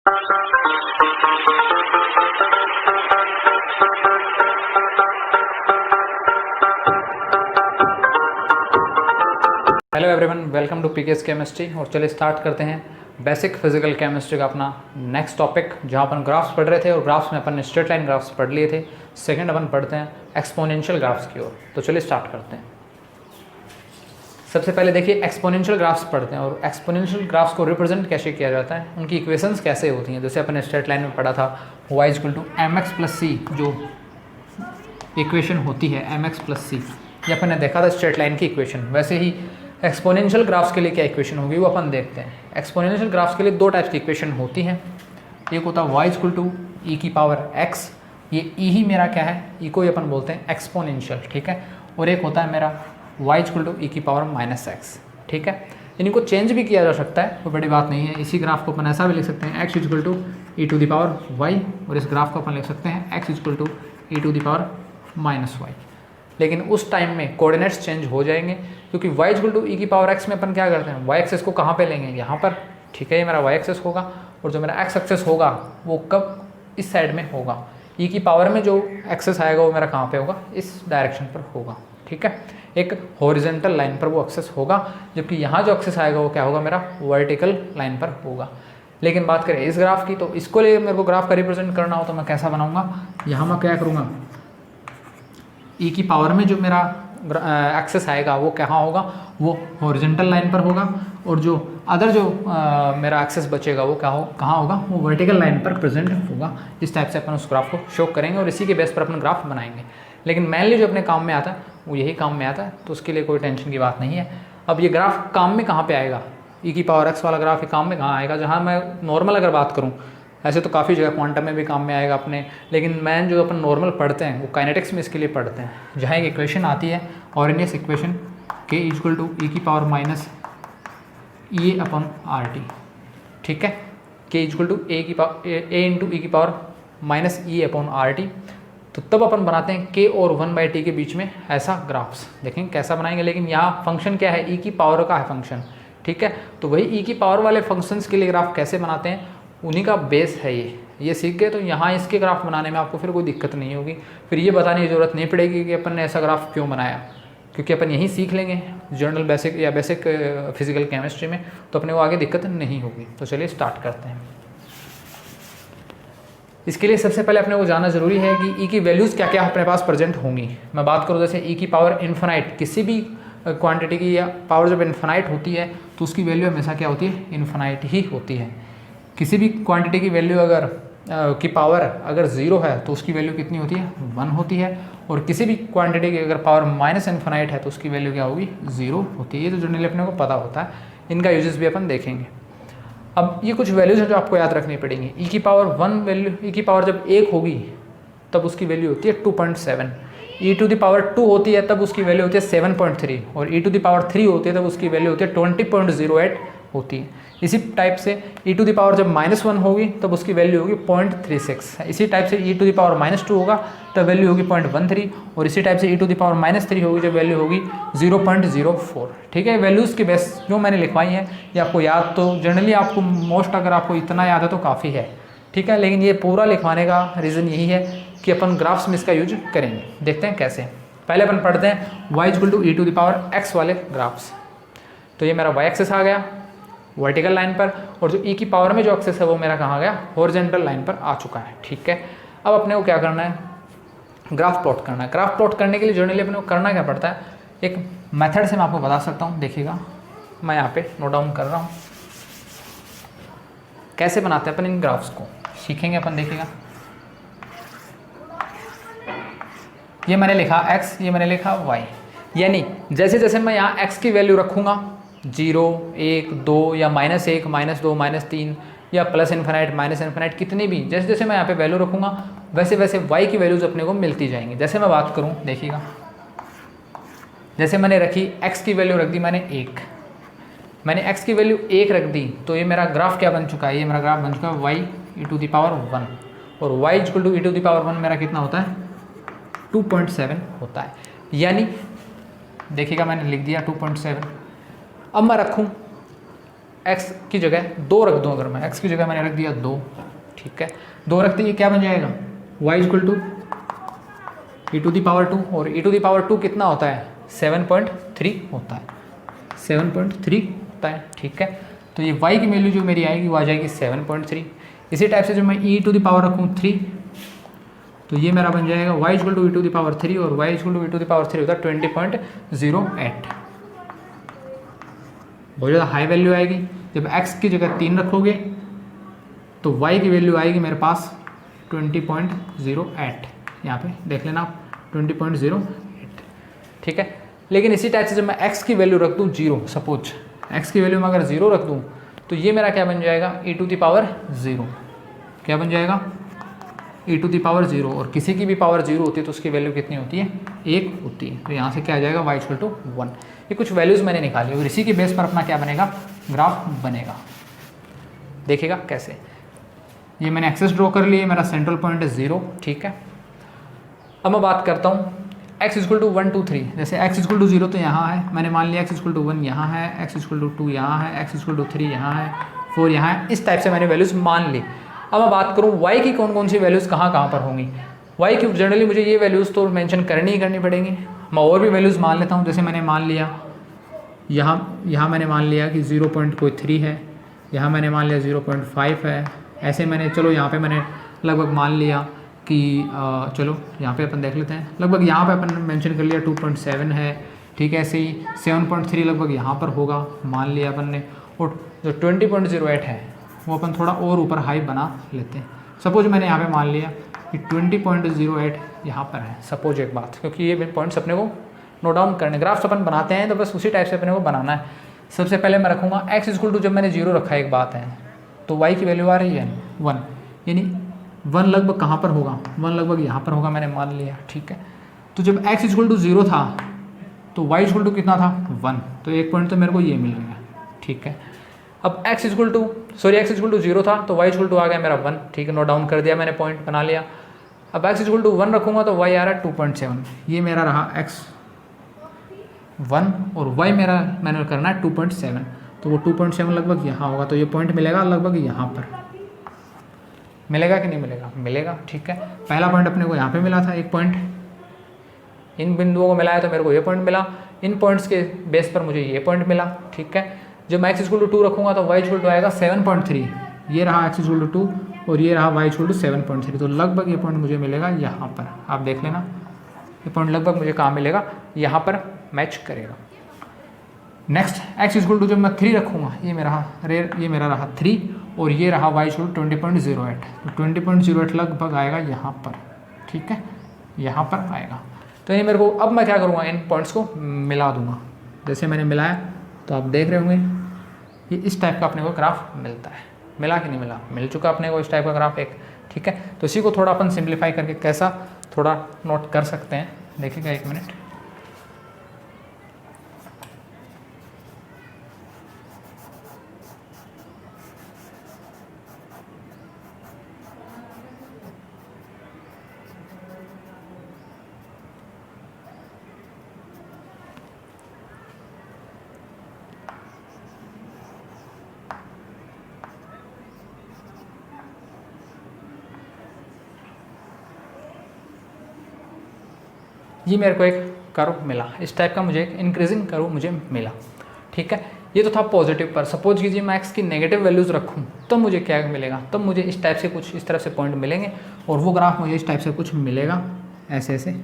Hello everyone, welcome to PKS chemistry. और चलिए start करते हैं बेसिक फिजिकल केमिस्ट्री का अपना नेक्स्ट टॉपिक, जहाँ अपन ग्राफ्स पढ़ रहे थे और ग्राफ्स में अपन स्ट्रेट लाइन ग्राफ्स पढ़ लिए थे। सेकंड अपन पढ़ते हैं एक्सपोनेंशियल ग्राफ्स की ओर। तो चलिए स्टार्ट करते हैं। सबसे पहले देखिए एक्सपोनेंशियल ग्राफ्स पढ़ते हैं और एक्सपोनेंशियल ग्राफ्स को रिप्रेजेंट कैसे किया जाता है, उनकी इक्वेशंस कैसे होती हैं। जैसे अपन स्ट्रेट लाइन में पढ़ा था y = mx + c, जो इक्वेशन होती है mx + c, ये अपन ने देखा था स्ट्रेट लाइन की इक्वेशन। वैसे ही एक्सपोनेंशियल ग्राफ्स के लिए क्या इक्वेशन होगी वो अपन देखते हैं। एक्सपोनेंशियल ग्राफ्स के लिए दो टाइप्स की इक्वेशन होती हैं। एक होता है y = e⁻x, ये e ही मेरा क्या है, e को ही अपन बोलते हैं एक्सपोनेंशियल, ठीक है। और एक होता है मेरा y = e⁻−x, ठीक है। इनको चेंज भी किया जा सकता है, कोई बड़ी बात नहीं है। इसी ग्राफ को अपन ऐसा भी लिख सकते हैं x = e⁻y, और इस ग्राफ को अपन लिख सकते हैं x = e⁻−y। लेकिन उस टाइम में कोऑर्डिनेट्स चेंज हो जाएंगे, क्योंकि y = e⁻x में अपन क्या करते हैं, y एक्सेस को कहाँ पे लेंगे, यहाँ पर, ठीक है। ये मेरा y एक्सेस होगा और जो मेरा x एक्सेस होगा वो कब इस साइड में होगा। e की पावर में जो एक्सेस आएगा वो मेरा कहाँ पे होगा, इस डायरेक्शन पर होगा, ठीक है। एक हॉरिजॉन्टल लाइन पर वो एक्सेस होगा, जबकि यहाँ जो एक्सेस आएगा वो क्या होगा, मेरा वर्टिकल लाइन पर होगा। लेकिन बात करें इस ग्राफ की, तो इसको लिए मेरे को ग्राफ का रिप्रेजेंट करना हो तो मैं कैसा बनाऊँगा, यहाँ मैं क्या करूँगा, e की पावर में जो मेरा एक्सेस आएगा वो कहाँ होगा, वो हॉरिजॉन्टल लाइन पर होगा, और जो अदर जो मेरा एक्सेस बचेगा वो कहाँ होगा, वो वर्टिकल लाइन पर प्रेजेंट होगा। इस टाइप से अपन उस ग्राफ को शो करेंगे और इसी के बेस पर अपन ग्राफ बनाएंगे। लेकिन मेनली जो अपने काम में आता है वो यही काम में आता है, तो उसके लिए कोई टेंशन की बात नहीं है। अब ये ग्राफ काम में कहाँ पर आएगा, e⁻x वाला ग्राफ ये काम में कहाँ आएगा, जहाँ मैं नॉर्मल अगर बात करूँ, ऐसे तो काफ़ी जगह क्वांटम में भी काम में आएगा अपने, लेकिन मैं जो अपन नॉर्मल पढ़ते हैं वो काइनेटिक्स में इसके लिए पढ़ते हैं। जहाँ एक इक्वेशन आती है ऑर्डिनियस इक्वेशन k = e⁻⁻rt, ठीक है। k = a⁻e⁻ तो तब अपन बनाते हैं k और 1/t के बीच में ऐसा ग्राफ्स। देखें कैसा बनाएंगे, लेकिन यहाँ फंक्शन क्या है, e की पावर का है फंक्शन, ठीक है। तो वही e की पावर वाले फंक्शंस के लिए ग्राफ कैसे बनाते हैं, उन्हीं का बेस है ये सीख गए तो यहाँ इसके ग्राफ बनाने में आपको फिर कोई दिक्कत नहीं होगी। फिर ये बताने की ज़रूरत नहीं पड़ेगी कि अपन ने ऐसा ग्राफ क्यों बनाया, क्योंकि अपन यही सीख लेंगे जनरल बेसिक या बेसिक फिजिकल केमिस्ट्री में, तो अपने को आगे दिक्कत नहीं होगी। तो चलिए स्टार्ट करते हैं। इसके लिए सबसे पहले अपने को जानना ज़रूरी है कि ई की वैल्यूज़ क्या क्या अपने पास प्रेजेंट होंगी। मैं बात करूँ जैसे ई की पावर इन्फिनाइट, किसी भी क्वांटिटी की या पावर जब इन्फिनाइट होती है तो उसकी वैल्यू हमेशा क्या होती है, इन्फिनाइट ही होती है। किसी भी क्वांटिटी की वैल्यू अगर की पावर अगर 0 है तो उसकी वैल्यू कितनी होती है, 1 होती है। और किसी भी क्वांटिटी की अगर पावर -इन्फिनाइट है तो उसकी वैल्यू क्या होगी, 0 होती है। ये तो जनरली अपने को पता होता है, इनका यूजेस भी अपन देखेंगे। अब ये कुछ वैल्यूज हैं जो आपको याद रखनी पड़ेंगी। e की पावर 1 वैल्यू, e की पावर जब 1 होगी तब उसकी वैल्यू होती है 2.7, e⁻2 होती है तब उसकी वैल्यू होती है 7.3, और e⁻3 होती है तब उसकी वैल्यू होती है 20.08 होती है। इसी टाइप से e⁻ जब -1 होगी तब उसकी वैल्यू होगी 0.36। इसी टाइप से e⁻2 होगा तब वैल्यू होगी 0.13, और इसी टाइप से e⁻3 होगी जब वैल्यू होगी 0.04, ठीक है। वैल्यूज़ के बेस जो मैंने लिखवाई हैं ये आपको याद, तो जनरली आपको मोस्ट अगर आपको इतना याद है तो काफ़ी है, ठीक है। लेकिन ये पूरा लिखवाने का रीज़न यही है कि अपन ग्राफ्स में इसका यूज करेंगे। देखते हैं कैसे। पहले अपन पढ़ते हैं y = e⁻x वाले ग्राफ्स। तो ये मेरा y एक्सेस आ गया वर्टिकल लाइन पर, और जो e की पावर में जो एक्सेस है वो मेरा कहाँ गया, हॉरिजॉन्टल लाइन पर आ चुका है, ठीक है। अब अपने को क्या करना है, ग्राफ प्लॉट करना है। ग्राफ प्लॉट करने के लिए जनरली अपने को करना क्या पड़ता है, एक मेथड से मैं आपको बता सकता हूँ। देखिएगा मैं यहाँ पे नोट डाउन कर रहा हूँ, कैसे बनाते हैं अपन इन ग्राफ्स को सीखेंगे अपन। देखिएगा ये मैंने लिखा x, ये मैंने लिखा y, यानी जैसे जैसे मैं यहाँ x की वैल्यू रखूँगा 0, 1, 2 या -1, -2, -3 या +∞, कितनी भी, जैसे जैसे मैं यहाँ पे वैल्यू रखूँगा वैसे वैसे y की वैल्यूज़ अपने को मिलती जाएंगी। जैसे मैं बात करूँ, देखिएगा जैसे मैंने रखी x की वैल्यू रख दी मैंने 1, मैंने x की वैल्यू 1 रख दी, तो ये मेरा ग्राफ क्या बन चुका है, ये मेरा ग्राफ बन चुका है y⁻1, और y = e⁻1 मेरा कितना होता है, 2.7 होता है। यानी देखिएगा मैंने लिख दिया 2.7। अब मैं रखूँ एक्स की जगह 2 रख दूँ, अगर मैं एक्स की जगह मैंने रख दिया 2, ठीक है, 2 रखते ही क्या बन जाएगा, y इक्वल टू e⁻², और e⁻² कितना होता है, 7.3 होता है, 7.3 होता है, ठीक है। तो ये y की वैल्यू जो मेरी आएगी वो आ जाएगी 7.3। इसी टाइप से जो मैं e⁻³ रखूँ 3, तो ये मेरा बन जाएगा y इक्वल टू e⁻3, और y इक्वल टू e⁻3 होता है 20.08। बहुत ज़्यादा हाई वैल्यू आएगी। जब x की जगह 3 रखोगे तो y की वैल्यू आएगी मेरे पास 20.08, यहाँ पे देख लेना आप 20.08, ठीक है। लेकिन इसी टाइप से जब मैं x की वैल्यू रख दूँ 0, सपोज x की वैल्यू में अगर 0 रख दूँ तो ये मेरा क्या बन जाएगा, e⁻0, क्या बन जाएगा, e⁻0, और किसी की भी पावर 0 होती है तो उसकी वैल्यू कितनी होती है, 1 होती है। तो यहाँ से क्या आ जाएगा, y इक्वल टू 1। ये कुछ वैल्यूज़ मैंने निकाली और इसी के बेस पर अपना क्या बनेगा, ग्राफ बनेगा। देखिएगा कैसे, ये मैंने एक्सेस ड्रॉ कर लिए, मेरा सेंट्रल पॉइंट है 0, ठीक है। अब मैं बात करता हूँ x इक्वल टू 1 2 3, जैसे x इक्वल टू 0 तो यहाँ है, मैंने मान लिया x इक्वल टू 1 यहाँ है, x इक्वल टू 2 यहाँ है, x इक्वल टू 3 यहाँ है, 4 यहाँ है, इस टाइप से मैंने वैल्यूज़ मान ली। अब मैं बात करूँ y की कौन कौन सी वैल्यूज़ कहाँ कहाँ पर होंगी। y की जनरली मुझे ये वैल्यूज़ तो मेंशन करनी ही करनी पड़ेंगी। मैं और भी वैल्यूज़ मान लेता हूँ, जैसे मैंने मान लिया यहाँ मैंने मान लिया कि 0.3 है, यहाँ मैंने मान लिया 0.5 है, ऐसे मैंने, चलो यहाँ पे मैंने लगभग मान लिया कि चलो यहाँ पे अपन देख लेते हैं, लगभग यहाँ पे अपन मेंशन कर लिया 2.7 है, ठीक है। ऐसे ही 7.3 लगभग यहाँ पर होगा, मान लिया अपन ने, और जो 20.08 है वो अपन थोड़ा और ऊपर हाई बना लेते हैं। सपोज मैंने यहाँ पे मान लिया कि 20.08 यहाँ पर है, सपोज एक बात, क्योंकि ये पॉइंट्स अपने को नोट डाउन करने, ग्राफ्स अपन बनाते हैं तो बस उसी टाइप से अपने को बनाना है। सबसे पहले मैं रखूँगा x इक्वल टू, जब मैंने 0 रखा है एक बात है, तो y की वैल्यू आ रही है 1, यानी 1 लगभग कहाँ पर होगा, 1 लगभग यहाँ पर होगा, मैंने मान लिया, ठीक है। तो जब x इक्वल टू 0 था तो y इक्वल टू कितना था, 1, तो एक पॉइंट तो मेरे को ये मिल गया, ठीक है। अब x इक्वल टू 0 था तो y इक्वल टू आ गया मेरा 1, ठीक है, नोट डाउन कर दिया मैंने, पॉइंट बना लिया। अब x इक्वल टू 1 रखूँगा तो y आ रहा है 2.7, ये मेरा रहा x 1, और y मेरा मैंने करना है 2.7, तो वो 2.7 लगभग यहाँ होगा, तो ये पॉइंट मिलेगा लगभग यहाँ पर, मिलेगा कि नहीं मिलेगा, मिलेगा, ठीक है। पहला पॉइंट अपने को यहाँ पे मिला था, एक पॉइंट इन बिंदुओं को मिला है तो मेरे को ये पॉइंट मिला, इन पॉइंट्स के बेस पर मुझे ये पॉइंट मिला, ठीक है। जब मैं x इक्वल टू 2 रखूँगा तो y इक्वल टू आएगा 7.3, ये रहा x इक्वल टू 2 और ये रहा y इक्वल टू 7.3, तो लगभग ये पॉइंट मुझे मिलेगा यहाँ पर, आप देख लेना, ये पॉइंट लगभग मुझे कहाँ मिलेगा, यहाँ पर मैच करेगा। नेक्स्ट x इक्वल टू जब मैं 3 रखूँगा, ये मेरा रहा 3, और ये रहा y इक्वल टू 20.08, तो 20.08 लगभग आएगा यहाँ पर, ठीक है, यहाँ पर आएगा। तो ये मेरे को, अब मैं क्या करूँगा, इन पॉइंट्स को मिला दूंगा, जैसे मैंने मिलाया तो आप देख रहे होंगे ये इस टाइप का अपने को ग्राफ मिलता है, मिला कि नहीं मिला, मिल चुका अपने को इस टाइप का ग्राफ एक, ठीक है। तो इसी को थोड़ा अपन सिंप्लीफाई करके कैसा थोड़ा नोट कर सकते हैं, देखिएगा 1 मिनट। ये मेरे को एक कर्व मिला, इस टाइप का मुझे एक इंक्रीजिंग कर्व मुझे मिला, ठीक है। ये तो था पॉजिटिव पर, सपोज कीजिए मैं x की नेगेटिव वैल्यूज़ रखूँ तब मुझे क्या मिलेगा, तब मुझे इस टाइप से कुछ इस तरफ से पॉइंट मिलेंगे, और वो ग्राफ मुझे इस टाइप से कुछ मिलेगा, ऐसे ऐसे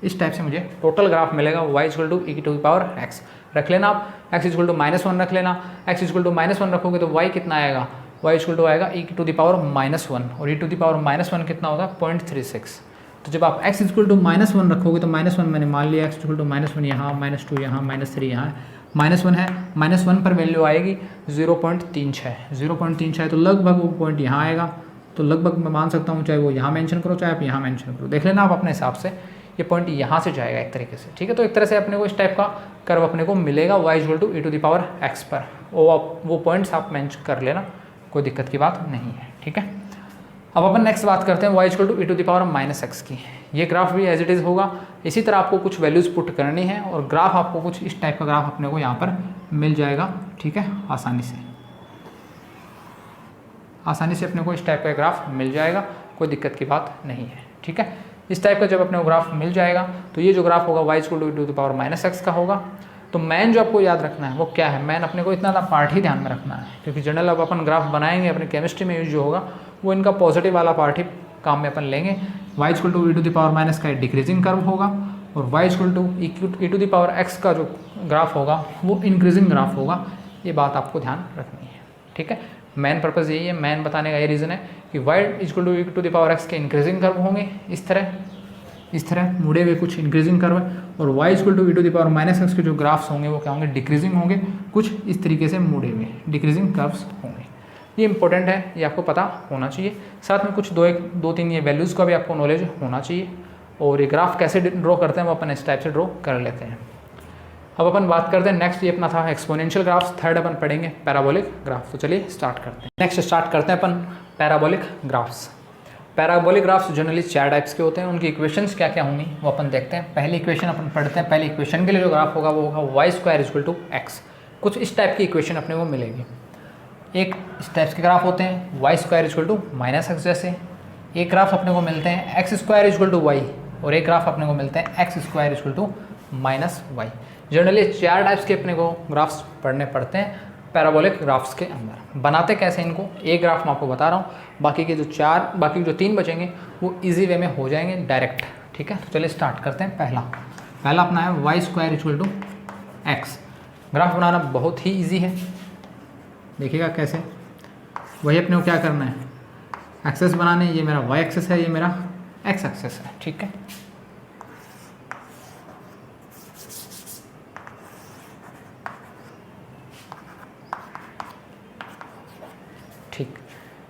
इस टाइप से मुझे टोटल ग्राफ मिलेगा, y इक्वल टू e⁻x रख लेना आप, x इक्वल टू -1 रख लेना, x इक्वल टू -1 रखोगे तो y कितना आएगा, y इक्वल टू आएगा e⁻−1, और e⁻−1 कितना होगा 0.36। तो जब आप x इक्वल टू -1 रखोगे तो -1 मैंने मान लिया, x इक्वल टू -1 यहाँ, -2 यहाँ, -3 यहाँ, -1 है, -1 पर वैल्यू आएगी 0.36, 0.36 तो लगभग वो पॉइंट यहाँ आएगा, तो लगभग मैं मान सकता हूँ, चाहे वो यहाँ मेंशन करो चाहे आप यहाँ मेंशन करो, देख लेना आप अपने हिसाब से, ये पॉइंट यहाँ से जाएगा एक तरीके से, ठीक है। तो एक तरह से अपने को इस टाइप का कर्व अपने को मिलेगा y इक्वल टू e⁻x पर, वो पॉइंट्स आप मेंशन कर लेना, कोई दिक्कत की बात नहीं है, ठीक है। अब अपन नेक्स्ट बात करते हैं y equal to E to the power minus x की। ये ग्राफ भी एज इट इज़ होगा, इसी तरह आपको कुछ वैल्यूज़ पुट करनी है और ग्राफ आपको कुछ इस टाइप का ग्राफ अपने को यहाँ पर मिल जाएगा, ठीक है, आसानी से अपने को इस टाइप का ग्राफ मिल जाएगा, कोई दिक्कत की बात नहीं है, ठीक है। इस टाइप का जब अपने को ग्राफ मिल जाएगा तो ये जो ग्राफ होगा y equal to E to the power minus x का होगा। तो मैन जो आपको याद रखना है वो क्या है, मैन अपने को इतना सा पार्ट ही ध्यान में रखना है, क्योंकि जनरल अब अपन ग्राफ बनाएंगे अपने केमिस्ट्री में यूज जो होगा वो इनका पॉजिटिव वाला पार्ट ही काम में अपन लेंगे। y equal to E to the power minus का डिक्रीजिंग कर्व होगा और y equal to E to the power x का जो ग्राफ होगा वो इंक्रीजिंग ग्राफ होगा। ये बात आपको ध्यान रखनी है, ठीक है। मेन पर्पज़ यही है, मेन बताने का ये रीज़न है कि y equal to E to the power x के इंक्रीजिंग कर्व होंगे इस तरह मुड़े हुए कुछ इंक्रीजिंग कर्व है, और y equal to E to the power minus x के जो ग्राफ्स होंगे वो क्या होंगे, डिक्रीजिंग होंगे, कुछ इस तरीके से मुड़े हुए डिक्रीजिंग कर्व्स होंगे। ये इंपॉर्टेंट है, ये आपको पता होना चाहिए। साथ में कुछ दो तीन ये वैल्यूज़ का भी आपको नॉलेज होना चाहिए, और ये ग्राफ कैसे ड्रॉ करते हैं वो अपन इस टाइप से ड्रॉ कर लेते हैं। अब अपन बात करते हैं नेक्स्ट, ये अपना था एक्सपोनेंशियल ग्राफ्स, थर्ड अपन पढ़ेंगे पैराबोलिक ग्राफ। तो चलिए स्टार्ट करते हैं। नेक्स्ट स्टार्ट करते हैं अपन parabolic graphs. Parabolic graphs generally 4 types के होते हैं, उनकी इक्वेशंस क्या क्या होंगी वो अपन देखते हैं। पहली इक्वेशन अपन पढ़ते हैं। पहली इक्वेशन के लिए जो ग्राफ होगा वो होगा y square equal to x. कुछ इस टाइप की इक्वेशन अपने को मिलेगी। एक इस टाइप्स के ग्राफ होते हैं y square equal to minus x जैसे, एक ग्राफ अपने को मिलते हैं x square equal to y, और एक ग्राफ अपने को मिलते हैं x square equal to minus y. Generally 4 types के अपने को ग्राफ्स पढ़ने पड़ते हैं पैराबोलिक ग्राफ्स के अंदर। बनाते कैसे इनको, एक ग्राफ मैं आपको बता रहा हूँ, बाकी के जो 3 बचेंगे वो इजी वे में हो जाएंगे डायरेक्ट, ठीक है। तो चलिए स्टार्ट करते हैं। पहला अपना है Y square equal to X. Graph बनाना बहुत ही ईजी है, देखिएगा कैसे। वही अपने को क्या करना है, एक्सेस बनाने। ये मेरा वाई एक्सेस है, ये मेरा एक्स एक्सेस है, ठीक है। ठीक,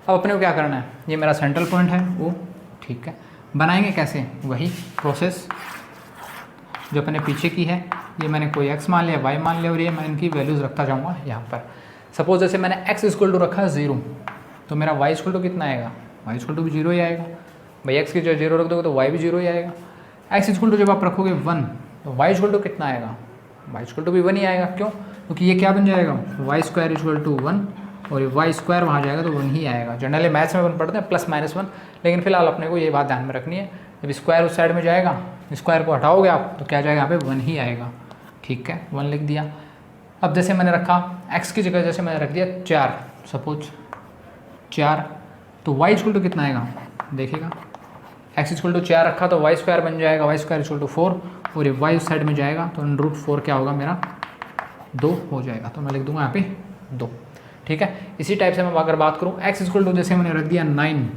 अब अपने को क्या करना है, ये मेरा सेंट्रल पॉइंट है वो, ठीक है। बनाएंगे कैसे, वही प्रोसेस जो अपने पीछे की है। ये मैंने कोई x मान लिया, y मान लिया, और ये मैं इनकी वैल्यूज़ रखता जाऊँगा यहाँ पर। सपोज जैसे मैंने x इक्वल टू रखा 0, तो मेरा y इक्वल टू कितना आएगा, y इक्वल टू भी 0 ही आएगा। भाई x की जो 0 रख दोगे तो y भी 0 ही आएगा। x इक्वल टू जब आप रखोगे 1, तो y इक्वल टू कितना आएगा, y इक्वल टू भी 1 ही आएगा। क्यों, क्योंकि ये क्या बन जाएगा, वाई स्क्वायर इक्वल टू 1, और ये वाई स्क्वायर वहाँ जाएगा तो 1 ही आएगा। जनरली मैथ्स में अपन पढ़ते हैं +-1, लेकिन फिलहाल अपने को ये बात ध्यान में रखनी है, जब स्क्वायर उस साइड में जाएगा, स्क्वायर को हटाओगे आप तो क्या जाएगा, यहाँ पे 1 ही आएगा, ठीक है। 1 लिख दिया। अब जैसे मैंने रखा x की जगह, जैसे मैंने रख दिया 4, सपोज 4, तो y इक्वल टू कितना आएगा, देखिएगा x इक्वल टू 4 रखा तो वाई स्क्वायर बन जाएगा, वाई स्क्वायर इक्वल टू 4, और ये y उस साइड में जाएगा तो √4 क्या होगा मेरा, 2 हो जाएगा। तो मैं लिख दूंगा यहाँ पे 2, ठीक है। इसी टाइप से मैं अगर बात करूँ x इक्वल टू, जैसे मैंने रख दिया 9,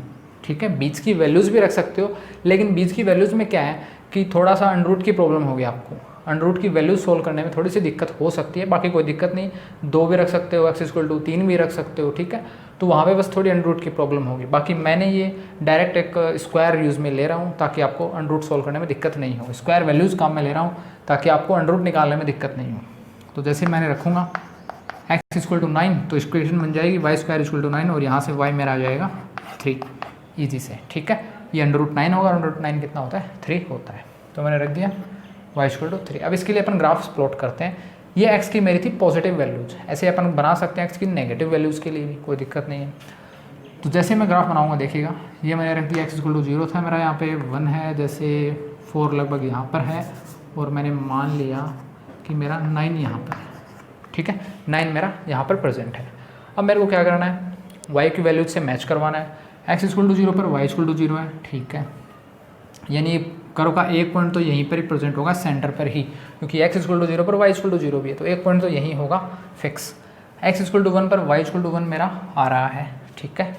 ठीक है। बीच की वैल्यूज़ भी रख सकते हो, लेकिन बीच की वैल्यूज़ में क्या है कि थोड़ा सा अंडर की प्रॉब्लम होगी आपको। अंडर की वैल्यूज सोल्व करने में थोड़ी सी दिक्कत हो सकती है, बाकी कोई दिक्कत नहीं। 2 भी रख सकते हो, x इक्वल टू 3 भी रख सकते हो, ठीक है। तो वहाँ पे बस थोड़ी अंडर की प्रॉब्लम होगी। बाकी मैंने ये डायरेक्ट एक स्क्वायर यूज़ में ले रहा हूँ ताकि आपको अंडर सोल्व करने में दिक्कत नहीं हो। स्क्वायर वैल्यूज़ काम में ले रहा हूँ ताकि आपको अंडर निकालने में दिक्कत नहीं हो। तो जैसे मैंने रखूँगा x इक्वल टू 9, तो इक्वेशन बन जाएगी वाई स्क्वायर इक्वल टू 9, और यहाँ से y मेरा आ जाएगा 3, ईजी से, ठीक है। ये √9 होगा, √9 कितना होता है, 3 होता है। तो मैंने रख दिया y इक्वल टू 3। अब इसके लिए अपन ग्राफ्स प्लॉट करते हैं। ये x की मेरी थी पॉजिटिव वैल्यूज़, ऐसे अपन बना सकते हैं x की नेगेटिव वैल्यूज़ के लिए भी, कोई दिक्कत नहीं है। तो जैसे मैं ग्राफ बनाऊंगा देखिएगा, ये मैंने रख दिया x इक्वल टू 0 था मेरा, यहाँ पे 1 है, जैसे 4 लगभग यहाँ पर है, और मैंने मान लिया कि मेरा 9 यहाँ पर है, ठीक है। 9 मेरा यहाँ पर प्रेजेंट है। अब मेरे को क्या करना है, y की वैल्यूज से मैच करवाना है। x इक्वल टू 0 पर y इक्वल टू 0 है, ठीक है। यानी करो का एक पॉइंट तो यहीं पर ही प्रेजेंट होगा, सेंटर पर ही, क्योंकि x इक्वल टू 0 पर y इक्वल टू 0 भी है, तो एक पॉइंट तो यहीं होगा फिक्स। x इक्वल टू 1 पर y इक्वल टू 1 मेरा आ रहा है, ठीक है।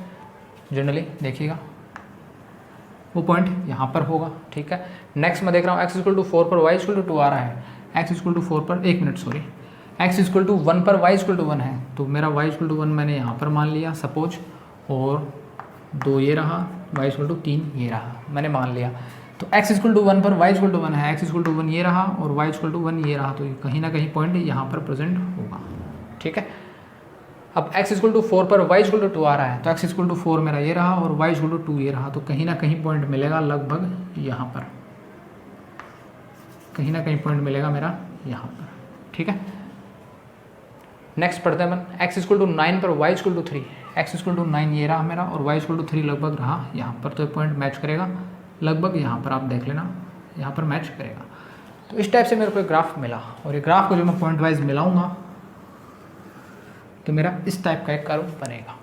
जनरली देखिएगा वो पॉइंट यहाँ पर होगा, ठीक है। नेक्स्ट मैं देख रहा हूँ x इक्वल टू 4 पर y इक्वल टू 2 आ रहा है। x इक्वल टू 4 पर x इक्वल टू 1 पर y इक्वल टू 1 है, तो मेरा y इक्वल टू 1 मैंने यहाँ पर मान लिया सपोज, और 2 ये रहा, y इक्वल टू 3 ये रहा, मैंने मान लिया। तो x इक्वल टू 1 पर y इक्वल टू 1 है, x इक्वल टू 1 ये रहा, और y इक्वल टू 1 ये रहा, तो कहीं ना कहीं पॉइंट यहाँ पर प्रेजेंट होगा, ठीक है। अब x इक्वल टू 4 पर y इक्वल टू 2 आ रहा है, तो x इक्वल टू 4 मेरा ये रहा और y इक्वल टू 2 ये रहा, तो कहीं ना कहीं पॉइंट मिलेगा लगभग यहाँ पर, कहीं ना कहीं पॉइंट मिलेगा मेरा यहाँ पर, ठीक है। नेक्स्ट पढ़ते हैं अपन, x इक्वल टू 9 पर y equal to 3, x equal to 9 ये रहा मेरा और y इक्वल टू 3 लगभग रहा यहाँ पर, तो पॉइंट मैच करेगा लगभग यहाँ पर, आप देख लेना यहाँ पर मैच करेगा। तो इस टाइप से मेरे को एक ग्राफ मिला और ये ग्राफ को जो मैं पॉइंट वाइज मिलाऊंगा तो मेरा इस टाइप का एक कर्व बनेगा।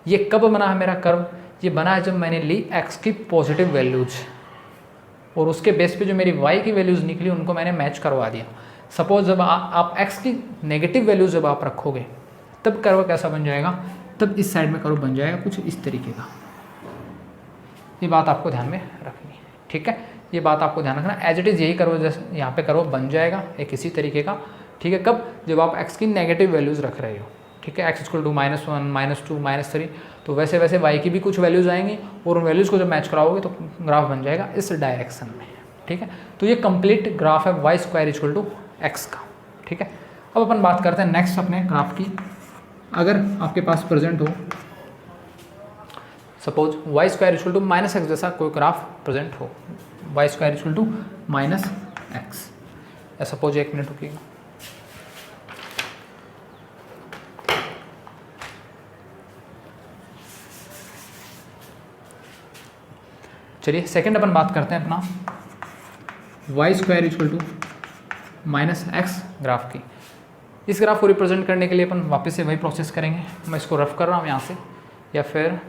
ये कब बना है मेरा कर्व? ये बना है जब मैंने ली x की पॉजिटिव वैल्यूज और उसके बेस पे जो मेरी y की वैल्यूज़ निकली उनको मैंने मैच करवा दिया। सपोज जब आप x की नेगेटिव वैल्यूज जब आप रखोगे तब कर्व कैसा बन जाएगा, तब इस साइड में कर्व बन जाएगा कुछ इस तरीके का। ये बात आपको ध्यान में रखनी है, ठीक है, ये बात आपको ध्यान रखना। एज इट इज़ यही कर्व जैसे यहाँ पे कर्व बन जाएगा एक इसी तरीके का, ठीक है। कब? जब आप x की नेगेटिव वैल्यूज़ रख रहे हो, ठीक है, x इक्वल टू -1, -2, -3, तो वैसे वैसे y की भी कुछ वैल्यूज़ आएंगी और उन वैल्यूज़ को जब मैच कराओगे तो ग्राफ बन जाएगा इस डायरेक्शन में, ठीक है। तो ये कंप्लीट ग्राफ है y square equal to x का, ठीक है। अब अपन बात करते हैं नेक्स्ट अपने ग्राफ की। अगर आपके पास प्रेजेंट हो suppose y square equal to -x जैसा कोई ग्राफ प्रेजेंट हो, y square equal to -x, या सपोज 1 मिनट रुकिएगा। चलिए सेकंड अपन बात करते हैं अपना y square equal to -x graph की। इस ग्राफ को रिप्रेजेंट करने के लिए अपन वापस से वही प्रोसेस करेंगे। मैं इसको रफ कर रहा हूँ यहाँ से, या फिर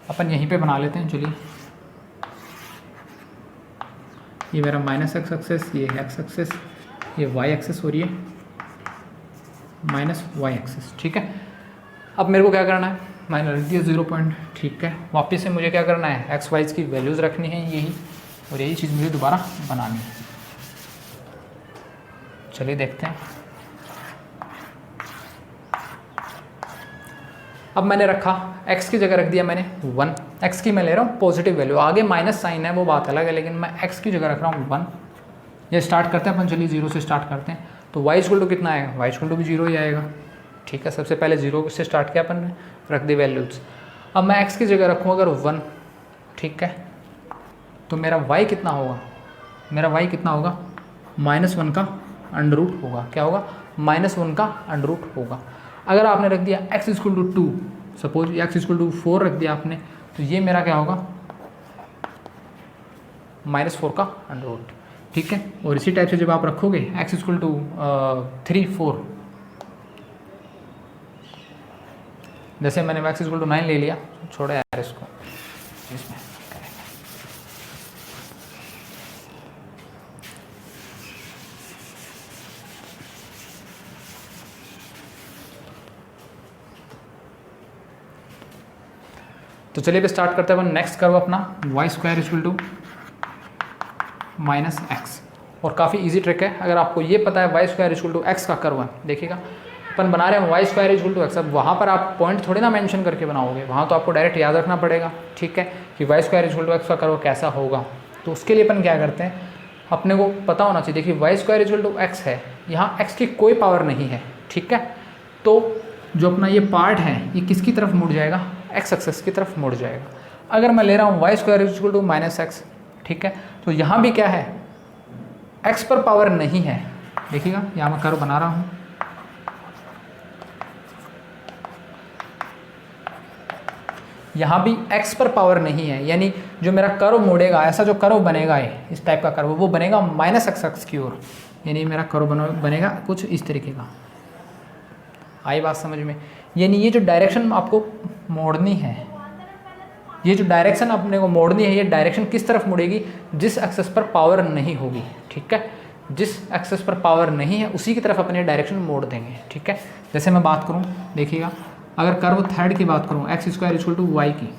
अपन यहीं पे बना लेते हैं। चलिए ये मेरा -x एक्सेस, ये x एक्सेस, ये y एक्सेस और ये -y एक्सेस, ठीक है। अब मेरे को क्या करना है, मैंने रख दिया 0 पॉइंट, ठीक है। वापस से मुझे क्या करना है, x y की वैल्यूज़ रखनी है यही, और यही चीज़ मुझे दोबारा बनानी है। चलिए देखते हैं। अब मैंने रखा x की जगह रख दिया मैंने 1, x की मैं ले रहा हूँ पॉजिटिव वैल्यू, आगे माइनस साइन है वो बात अलग है, लेकिन मैं x की जगह रख रहा हूँ 1। ये स्टार्ट करते हैं अपन, चलिए 0 से स्टार्ट करते हैं। तो y इक्वल टू कितना आएगा, y इक्वल टू भी 0 ही आएगा, ठीक है। सबसे पहले 0 से स्टार्ट किया अपन ने, रख दी वैल्यूज। अब मैं x की जगह रखूँ अगर 1, ठीक है, तो मेरा y कितना होगा, मेरा y कितना होगा, -1 का अंडर रूट होगा। क्या होगा, -1 का अंडर रूट होगा। अगर आपने रख दिया x equal to 2, suppose x equal to 4 रख दिया आपने, तो ये मेरा क्या होगा, -4 का अंडर रूट, ठीक है। और इसी टाइप से जब आप रखोगे x इक्वल टू 3, 4, जैसे मैंने x इक्वल टू 9 ले लिया, छोड़े यार इसको, इसमें तो चलिए भी स्टार्ट करते हैं अपन नेक्स्ट कर्व अपना y square equal to -x। और काफ़ी इजी ट्रिक है, अगर आपको ये पता है y square equal to x का कर्व है, देखिएगा अपन बना रहे हैं y square equal to x। अब वहाँ पर आप पॉइंट थोड़ी ना मेंशन करके बनाओगे, वहाँ तो आपको डायरेक्ट याद रखना पड़ेगा, ठीक है, कि y square equal to x का कर्व कैसा होगा। तो उसके लिए अपन क्या करते हैं, अपने को पता होना चाहिए। देखिए y square equal to x है, यहाँ x की कोई पावर नहीं है, ठीक है। तो जो अपना ये पार्ट है ये किसकी तरफ मुड़ जाएगा, x एक्सेस की तरफ मुड़ जाएगा। अगर मैं ले रहा हूँ y square equal to -x, ठीक है, तो यहाँ भी क्या है, x पर पावर नहीं है। देखिएगा यहाँ मैं कर्व बना रहा हूँ, यहाँ भी x पर पावर नहीं है, यानी जो मेरा कर्व मुड़ेगा, ऐसा जो कर्व बनेगा ये इस टाइप का कर्व, वो बनेगा -x एक्स की ओर, यानी मेरा कर्व बनेगा कुछ इस तरीके का। आई बात समझ में? यानी ये जो डायरेक्शन आपको मोड़नी है, ये जो डायरेक्शन अपने को मोड़नी है, ये डायरेक्शन किस तरफ मुड़ेगी, जिस एक्सेस पर पावर नहीं होगी, ठीक है। जिस एक्सेस पर पावर नहीं है उसी की तरफ अपने डायरेक्शन मोड़ देंगे, ठीक है। जैसे मैं बात करूँ, देखिएगा अगर कर्व थर्ड की बात करूँ x square equal to y की,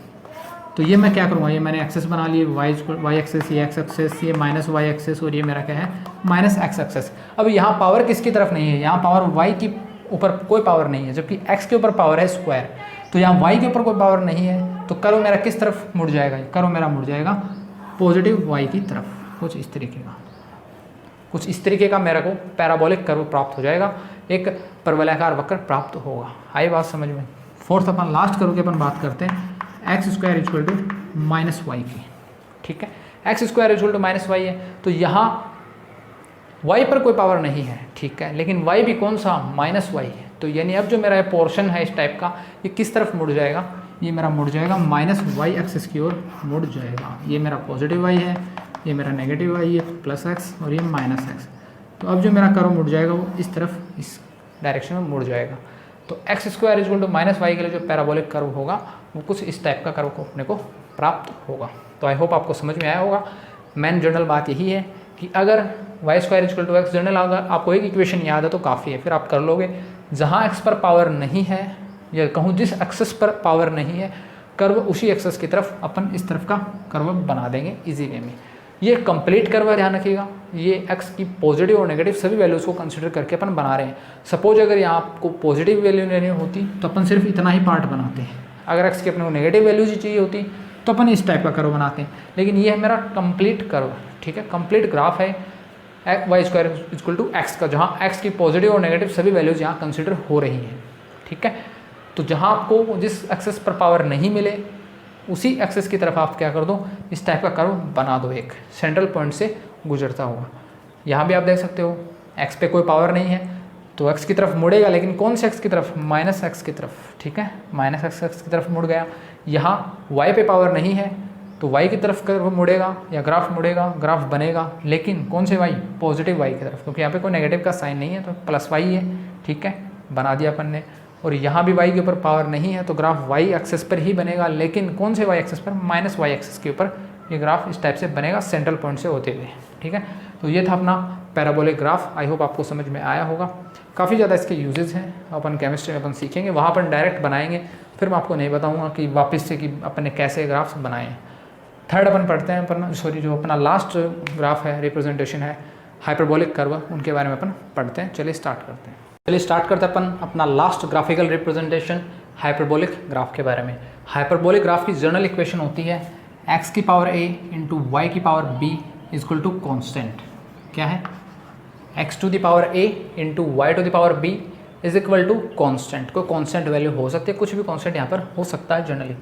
तो ये मैं क्या करूँगा, ये मैंने एक्सेस बना लिए y एक्सेस, ये x एक्सेस, ये -y एक्सेस, और ये मेरा क्या है -x एक्सेस। अब यहाँ पावर किसकी तरफ नहीं है, यहाँ पावर y की ऊपर कोई पावर नहीं है, जबकि x के ऊपर पावर है स्क्वायर। तो यहाँ y के ऊपर कोई पावर नहीं है, तो कर्व मेरा किस तरफ मुड़ जाएगा, कर्व मेरा मुड़ जाएगा पॉजिटिव y की तरफ, कुछ इस तरीके का, कुछ इस तरीके का मेरे को पैराबोलिक कर्व प्राप्त हो जाएगा। एक परवलयाकार वक्र प्राप्त होगा। आई बात समझ में। फोर्थ अपन लास्ट करो कि अपन बात करते हैं x square equal to minus y की। ठीक है, x square equal to minus y है, तो यहाँ y पर कोई पावर नहीं है, ठीक है, लेकिन y भी कौन सा माइनस वाई है, तो यानी अब जो मेरा पोर्शन है इस टाइप का ये किस तरफ मुड़ जाएगा, ये मेरा मुड़ जाएगा माइनस वाई एक्सिस की ओर मुड़ जाएगा। ये मेरा पॉजिटिव y है, ये मेरा नेगेटिव y है प्लस x और ये माइनस x। तो अब जो मेरा कर्व मुड़ जाएगा वो इस तरफ इस डायरेक्शन में मुड़ जाएगा। तो x square equal to minus y के लिए जो पैराबोलिक कर्व होगा वो कुछ इस टाइप का कर्व को अपने को प्राप्त होगा। तो आई होप आपको समझ में आया होगा। मेन जनरल बात यही है कि अगर y square equal to x, general अगर आपको एक इक्वेशन याद है तो काफ़ी है, फिर आप कर लोगे। जहाँ एक्स पर पावर नहीं है या कहूँ जिस एक्सेस पर पावर नहीं है कर्व उसी एक्सेस की तरफ अपन इस तरफ का कर्व बना देंगे इजी वे में। ये कंप्लीट कर्व है, ध्यान रखिएगा, ये एक्स की पॉजिटिव और नेगेटिव सभी वैल्यूज़ को कंसिडर करके अपन बना रहे हैं। सपोज अगर यहाँ आपको पॉजिटिव वैल्यू लेनी होती तो अपन सिर्फ इतना ही पार्ट बनाते हैं, अगर एक्स की अपने को नेगेटिव वैल्यूज ही चाहिए होती तो अपन इस टाइप का कर्व बनाते हैं, लेकिन ये है मेरा कंप्लीट कर्व। ठीक है, कंप्लीट ग्राफ है Y square equal to x का, जहाँ एक्स की पॉजिटिव और नेगेटिव सभी वैल्यूज यहाँ कंसिडर हो रही हैं। ठीक है, तो जहाँ आपको जिस एक्सेस पर पावर नहीं मिले उसी एक्सेस की तरफ आप क्या कर दो, इस टाइप का कर्व बना दो, एक सेंट्रल पॉइंट से गुजरता हुआ। यहाँ भी आप देख सकते हो एक्स पे कोई पावर नहीं है तो एक्स की तरफ मुड़ेगा, लेकिन कौन से एक्स की तरफ, माइनस एक्स की तरफ। ठीक है, माइनस एक्स की तरफ मुड़ गया। यहाँ वाई पे पावर नहीं है तो वाई की तरफ कर्व मुड़ेगा या ग्राफ मुड़ेगा, ग्राफ बनेगा, लेकिन कौन से वाई, पॉजिटिव वाई की तरफ, क्योंकि यहाँ पे कोई नेगेटिव का साइन नहीं है तो प्लस वाई है। ठीक है, बना दिया अपन ने। और यहाँ भी वाई के ऊपर पावर नहीं है तो ग्राफ वाई एक्सेस पर ही बनेगा, लेकिन कौन से वाई एक्सेस पर, माइनस वाई एक्सेस के ऊपर ये ग्राफ इस टाइप से बनेगा सेंट्रल पॉइंट से होते हुए। ठीक है, तो ये था अपना पैराबोलिक ग्राफ। आई होप आपको समझ में आया होगा। काफ़ी ज़्यादा इसके यूजेस हैं, अपन केमिस्ट्री में अपन सीखेंगे, वहाँ अपन डायरेक्ट बनाएंगे, फिर मैं आपको नहीं बताऊँगा कि वापस से कि अपन ने कैसे ग्राफ्स बनाए हैं। थर्ड अपन पढ़ते हैं, अपन सॉरी जो अपना लास्ट ग्राफ है, रिप्रेजेंटेशन है हाइपरबोलिक कर्व, उनके बारे में अपन पढ़ते हैं। चलिए स्टार्ट करते हैं। चलिए स्टार्ट करते हैं अपन अपना last graphical representation hyperbolic graph के बारे में। हाइपरबोलिक ग्राफ की जनरल इक्वेशन होती है एक्स की पावर a इंटू वाई की power b equal to constant. क्या है, x to the power a into y to the power b is equal to constant. कोई कॉन्स्टेंट वैल्यू हो सकती है, कुछ भी कॉन्स्टेंट यहाँ पर हो सकता है जनरली,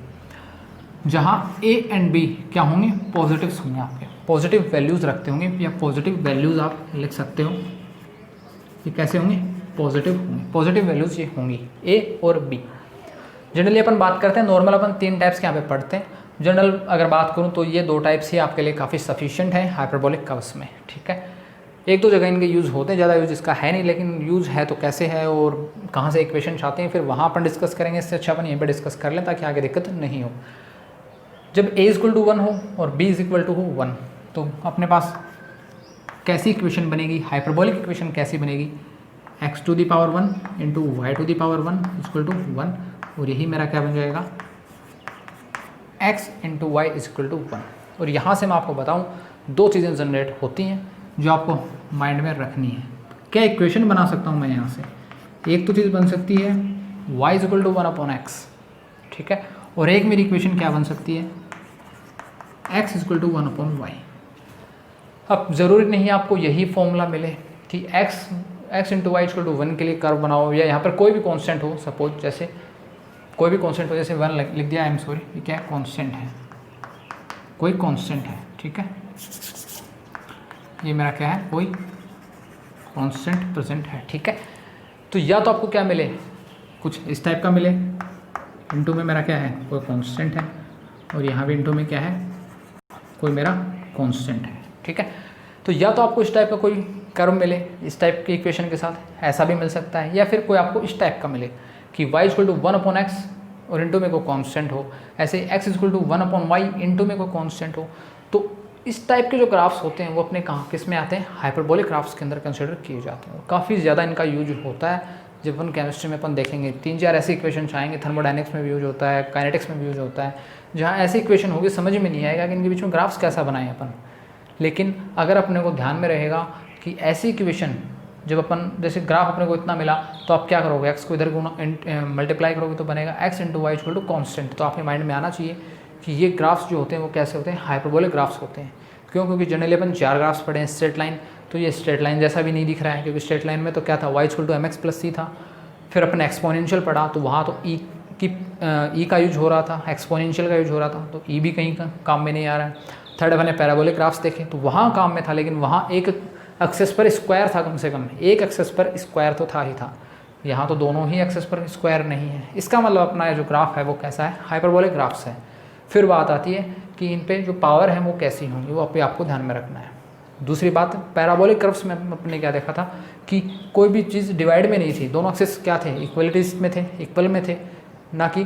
जहाँ a एंड b क्या होंगे, पॉजिटिव्स होंगे, आपके पॉजिटिव वैल्यूज़ रखते होंगे या पॉजिटिव वैल्यूज़ आप लिख सकते हो। ये कैसे होंगे, पॉजिटिव होंगे, पॉजिटिव वैल्यूज़ ये होंगी a और b। जनरली अपन बात करते हैं, नॉर्मल अपन 3 टाइप्स के यहाँ पे पढ़ते हैं। जनरल अगर बात करूँ तो ये 2 टाइप्स ही आपके लिए काफ़ी सफिशिएंट है हाइपरबोलिक कर्व्स में। ठीक है, 1-2 जगह इनके यूज़ होते हैं, ज़्यादा यूज़ इसका है नहीं, लेकिन यूज़ है तो कैसे है और कहाँ से इक्वेशन आते हैं फिर वहाँ अपन डिस्कस करेंगे। इससे अच्छा अपन यहीं पर डिस्कस कर लें ताकि आगे दिक्कत नहीं हो। जब a इक्वल टू 1 हो और b इक्वल टू हो 1 तो अपने पास कैसी इक्वेशन बनेगी, हाइपरबोलिक इक्वेशन कैसी बनेगी, x to the power 1 into y to the power 1 equal to 1, और यही मेरा क्या बन जाएगा, x into y equal to 1। और यहाँ से मैं आपको बताऊँ 2 चीज़ें जनरेट होती हैं जो आपको माइंड में रखनी है। क्या इक्वेशन बना सकता हूँ मैं यहाँ से, एक तो चीज़ बन सकती है y इक्वल टू 1/x, ठीक है, और एक मेरी इक्वेशन क्या बन सकती है, x इक्वल टू 1/y। अब ज़रूरी नहीं है आपको यही फॉर्मूला मिले कि x into y equal to 1 के लिए कर्व बनाओ, या यहाँ पर कोई भी कांस्टेंट हो, सपोज जैसे कोई भी कांस्टेंट हो, जैसे 1 लिख दिया, आई एम सॉरी, ये क्या है, कांस्टेंट है, कोई कांस्टेंट है। ठीक है, ये मेरा क्या है, कोई कांस्टेंट प्रेजेंट है। ठीक है, तो या तो आपको क्या मिले, कुछ इस टाइप का मिले, इंटू में मेरा क्या है, कोई कांस्टेंट है, और यहाँ भी इंटू में क्या है, कोई मेरा कांस्टेंट है। ठीक है, तो या तो आपको इस टाइप का कोई कर्व मिले इस टाइप की इक्वेशन के साथ, ऐसा भी मिल सकता है, या फिर कोई आपको इस टाइप का मिले कि y इक्वल टू 1/x और इंटू में कोई कांस्टेंट हो, ऐसे x equal to 1/y into में कोई कांस्टेंट हो। तो इस टाइप के जो ग्राफ्स होते हैं वो अपने कहाँ किस में आते हैं, हाइपरबोलिक ग्राफ्स के अंदर कंसिडर किए जाते हैं। काफ़ी ज़्यादा इनका यूज होता है। जब अपन केमिस्ट्री में अपन देखेंगे 3-4 ऐसी इक्वेशन आएंगे, थर्मोडायनेमिक्स में भी यूज होता है, काइनेटिक्स में भी यूज होता है, जहाँ ऐसी इक्वेशन होगी समझ में नहीं आएगा कि इनके बीच में ग्राफ्स कैसा बनाए अपन। लेकिन अगर अपने को ध्यान में रहेगा कि ऐसी इक्वेशन जब अपन, जैसे ग्राफ अपने को इतना मिला तो आप क्या करोगे, एक्स को इधर मल्टीप्लाई करोगे तो बनेगा x into y equal to constant. तो आपके माइंड में आना चाहिए कि ये ग्राफ्स जो होते हैं वो कैसे होते हैं, हाइपरबोलिक ग्राफ्स होते हैं। क्यों, क्योंकि जनरली अपन 4 ग्राफ्स पढ़े हैं स्ट्रेट लाइन, तो ये स्ट्रेट लाइन जैसा भी नहीं दिख रहा है, क्योंकि स्ट्रेट लाइन में तो क्या था, y equal to mx plus c था। फिर अपने एक्सपोनेंशियल पढ़ा तो वहाँ तो ई का यूज हो रहा था, एक्सपोनेंशियल का यूज हो रहा था, तो ई भी कहीं काम में नहीं आ रहा है। थर्ड अपने पैराबोलिक ग्राफ्स देखे तो वहाँ काम में था, लेकिन वहाँ एक एक्सेस पर स्क्वायर था, कम से कम एक एक्सेस पर स्क्वायर तो था ही था। यहाँ तो दोनों ही एक्सेस पर स्क्वायर नहीं है। इसका मतलब अपना जो ग्राफ है वो कैसा है, हाइपरबोलिक ग्राफ्स है। फिर बात आती है कि इन पे जो पावर है वो कैसी होंगी, वो आपको ध्यान में रखना है। दूसरी बात, पैराबोलिक कर्व्स में अपने क्या देखा था कि कोई भी चीज़ डिवाइड में नहीं थी, दोनों एक्सेस क्या थे, इक्वलिटीज में थे, इक्वल में थे, ना कि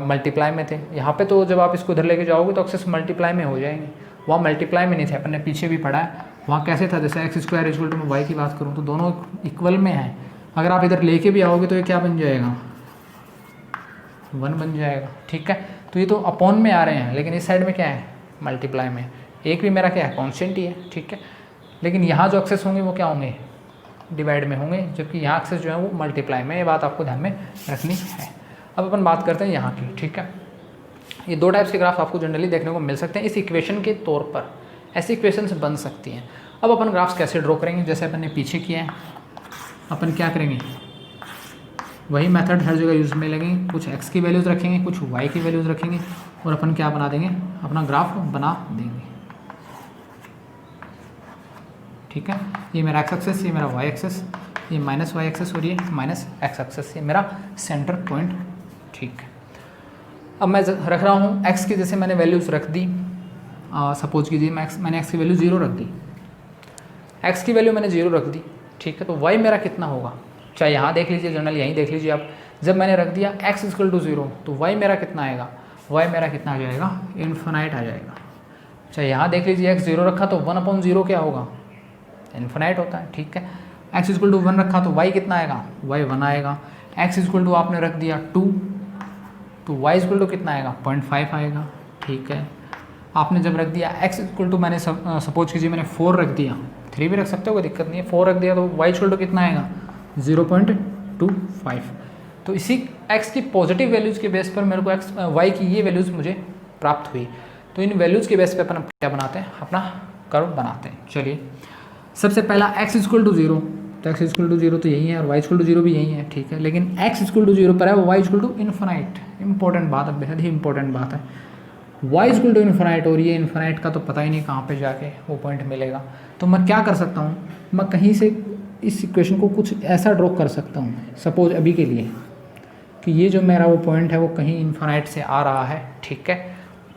मल्टीप्लाई में थे। यहाँ पे तो जब आप इसको इधर लेके जाओगे तो एक्सेस मल्टीप्लाई में हो जाएंगे, वहाँ मल्टीप्लाई में नहीं थे। अपन ने पीछे भी पढ़ा है, वहाँ कैसे था, जैसे एक्स स्क्वायर इक्वल टू, मैं वाई की बात करूँ तो दोनों इक्वल में हैं। अगर आप इधर लेके भी आओगे तो ये क्या बन जाएगा, 1 बन जाएगा, ठीक है। तो ये तो अपॉन में आ रहे हैं, लेकिन इस साइड में क्या है, मल्टीप्लाई में। एक भी मेरा क्या है, कॉन्स्टेंट ही है, ठीक है। लेकिन यहाँ जो एक्सेस होंगे वो क्या होंगे, डिवाइड में होंगे, जबकि यहाँ एक्सेस जो है वो मल्टीप्लाई में। ये बात आपको ध्यान में रखनी है। अब अपन बात करते हैं यहाँ की, ठीक है। ये दो टाइप्स के ग्राफ आपको जनरली देखने को मिल सकते हैं इस इक्वेशन के तौर पर, ऐसी इक्वेशंस बन सकती हैं। अब अपन ग्राफ्स कैसे ड्रॉ करेंगे, जैसे अपन ने पीछे किया है, अपन क्या करेंगे, वही मेथड हर जगह यूज़ में लगेंगे। कुछ x की वैल्यूज़ रखेंगे, कुछ y की वैल्यूज़ रखेंगे, और अपन क्या बना देंगे, अपना ग्राफ बना देंगे, ठीक है। ये मेरा x एक्सेस, ये मेरा y एक्सेस, ये माइनस y एक्सेस और ये माइनस x एक्सेस, ये मेरा सेंटर पॉइंट, ठीक है। अब मैं रख रहा हूँ x की, जैसे मैंने वैल्यूज़ रख दी, सपोज कीजिए मैंने x की वैल्यू 0 रख दी, x की वैल्यू मैंने 0 रख दी, ठीक है। तो y मेरा कितना होगा, चाहे यहाँ देख लीजिए, जनरल यहीं देख लीजिए आप। जब मैंने रख दिया x इक्वल टू 0 तो y मेरा कितना आएगा, y मेरा कितना आ जाएगा, इन्फिनाइट आ जाएगा। चाहे यहाँ देख लीजिए x 0 रखा तो 1/0 क्या होगा, इन्फिनाइट होता है, ठीक है। x इक्वल टू 1 रखा तो y कितना आएगा, y 1 आएगा। x इक्वल टू आपने रख दिया 2 तो y इक्वल टू कितना आएगा, 0.5 आएगा, ठीक है। आपने जब रख दिया x इक्वल टू, मैंने सपोज कीजिए मैंने 4 रख दिया, 3 भी रख सकते हो, कोई दिक्कत नहीं है। 4 रख दिया तो y इक्वल टू कितना आएगा, 0.25। तो इसी x की पॉजिटिव वैल्यूज़ के बेस पर मेरे को y की ये वैल्यूज़ मुझे प्राप्त हुई। तो इन वैल्यूज़ के बेस पे अपन क्या बनाते हैं, अपना कर्व बनाते हैं। चलिए, सबसे पहला x इक्वल टू 0, तो x इक्वल टू 0 तो यही है, और y इक्वल टू 0 भी यही है, ठीक है। लेकिन x इक्वल टू 0 पर है, y equal to infinite. Important बात है, बेहद ही इंपॉर्टेंट बात है। y इक्वल टू इन्फिनाइट, और ये इन्फिनाइट का तो पता ही नहीं कहाँ पे जाके वो पॉइंट मिलेगा। तो मैं क्या कर सकता हूँ, मैं कहीं से इस इक्वेशन को कुछ ऐसा ड्रॉ कर सकता हूँ, सपोज अभी के लिए कि ये जो मेरा वो पॉइंट है वो कहीं इन्फिनाइट से आ रहा है, ठीक है।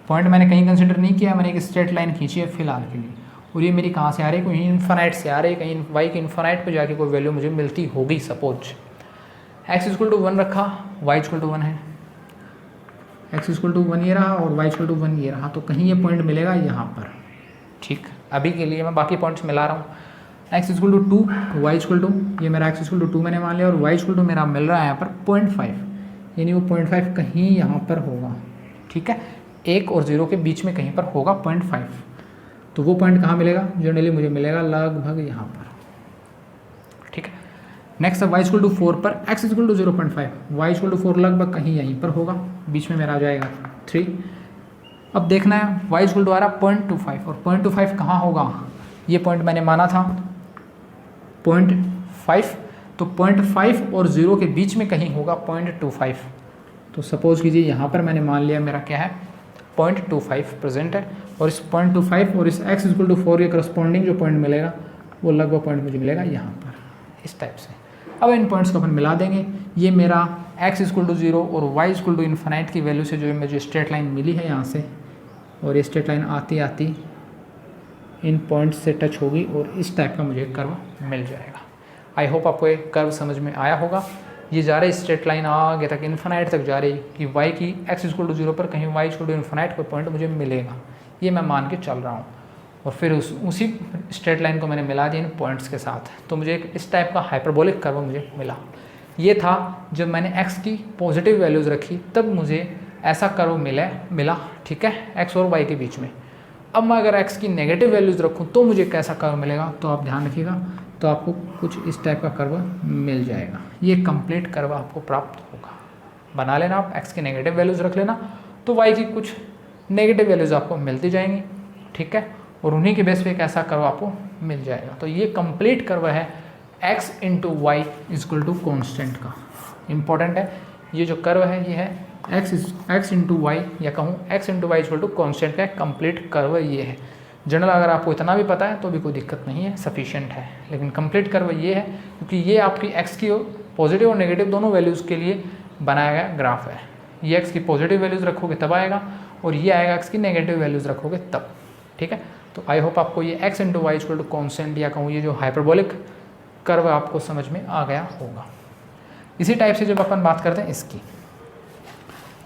पॉइंट मैंने कहीं कंसिडर नहीं किया, मैंने एक स्ट्रेट लाइन खींची है फिलहाल के लिए, और ये मेरी कहाँ से आ रही है, कहीं इन्फिनाइट से आ रही है, कहीं y के इन्फिनाइट पे जाके कोई वैल्यू मुझे मिलती होगी। सपोज x इक्वल टू 1 रखा, y इक्वल टू 1 है, x इक्वल टू 1 ये रहा और y इक्वल टू 1 ये रहा, तो कहीं ये पॉइंट मिलेगा यहाँ पर, ठीक। अभी के लिए मैं बाकी पॉइंट्स मिला रहा हूँ। x equal to 2, y equal to, ये मेरा x इक्वल टू 2 मैंने मान लिया, और y इक्वल टू मेरा मिल रहा है यहाँ पर 0.5, यानी वो 0.5 कहीं यहाँ पर होगा, ठीक है। 1 और 0 के बीच में कहीं पर होगा 0.5। तो वो पॉइंट कहाँ मिलेगा, जनरली मुझे मिलेगा लगभग यहाँ पर, ठीक है। नेक्स्ट है y इक्वल टू 4 पर x equal to 0.5, y equal to 4 लगभग कहीं यहीं पर होगा, बीच में मेरा आ जाएगा 3। अब देखना है y इक्वल टू आ रहा 0.25, और 0.25 कहाँ होगा, ये पॉइंट मैंने माना था 0.5, तो 0.5 और 0 के बीच में कहीं होगा 0.25। तो सपोज कीजिए यहाँ पर मैंने मान लिया मेरा क्या है 0.25 प्रेजेंट है, और इस 0.25 और इस x इक्वल टू 4 के करस्पॉन्डिंग जो पॉइंट मिलेगा वो लगभग पॉइंट मुझे मिलेगा यहाँ पर, इस टाइप से। अब इन पॉइंट्स को अपन मिला देंगे। ये मेरा x इक्वल टू 0 और y इक्वल टू इन्फिनाइट की वैल्यू से जो मुझे स्ट्रेट लाइन मिली है यहाँ से, और ये स्ट्रेट लाइन आती आती इन पॉइंट्स से टच होगी और इस टाइप का मुझे कर्व मिल जाएगा। आई होप आपको ये कर्व समझ में आया होगा। ये जा रही स्ट्रेट लाइन आगे तक इन्फिनाइट तक जा रही कि y की x इक्वल टू 0 पर कहीं y इक्वल टू इन्फिनाइट कोई पॉइंट मुझे मिलेगा, ये मैं मान के चल रहा हूँ। और फिर उसी स्ट्रेट लाइन को मैंने मिला दिया इन पॉइंट्स के साथ, तो मुझे एक इस टाइप का हाइपरबोलिक कर्व मुझे मिला। ये था जब मैंने x की पॉजिटिव वैल्यूज़ रखी तब मुझे ऐसा कर्व मिला, ठीक है, x और y के बीच में। अब मैं अगर x की नेगेटिव वैल्यूज़ रखूँ तो मुझे कैसा कर्व मिलेगा, तो आप ध्यान रखिएगा, तो आपको कुछ इस टाइप का कर्व मिल जाएगा। ये कंप्लीट कर्व आपको प्राप्त होगा। बना लेना आप, x की नेगेटिव वैल्यूज़ रख लेना, तो y की कुछ नेगेटिव वैल्यूज़ आपको मिलती जाएंगी, ठीक है। और उन्हीं के बेस पे एक ऐसा कर्व आपको मिल जाएगा। तो ये कंप्लीट कर्व है x into y equal to constant का। इम्पॉर्टेंट है ये जो कर्व है, ये है x इंटू वाई, या कहूँ x into y equal to constant का कंप्लीट कर्व ये है। जनरल अगर आपको इतना भी पता है तो भी कोई दिक्कत नहीं है, सफिशिएंट है, लेकिन कंप्लीट कर्व ये है क्योंकि ये आपकी x की पॉजिटिव और नेगेटिव दोनों वैल्यूज़ के लिए बनाया गया ग्राफ है। ये x की पॉजिटिव वैल्यूज़ रखोगे तब आएगा, और ये आएगा x की नेगेटिव वैल्यूज़ रखोगे तब। ठीक है, तो आई होप आपको ये x into y equal to constant, या कहूँ ये जो हाइपरबोलिक कर्व आपको समझ में आ गया होगा। इसी टाइप से जब अपन बात करते हैं इसकी,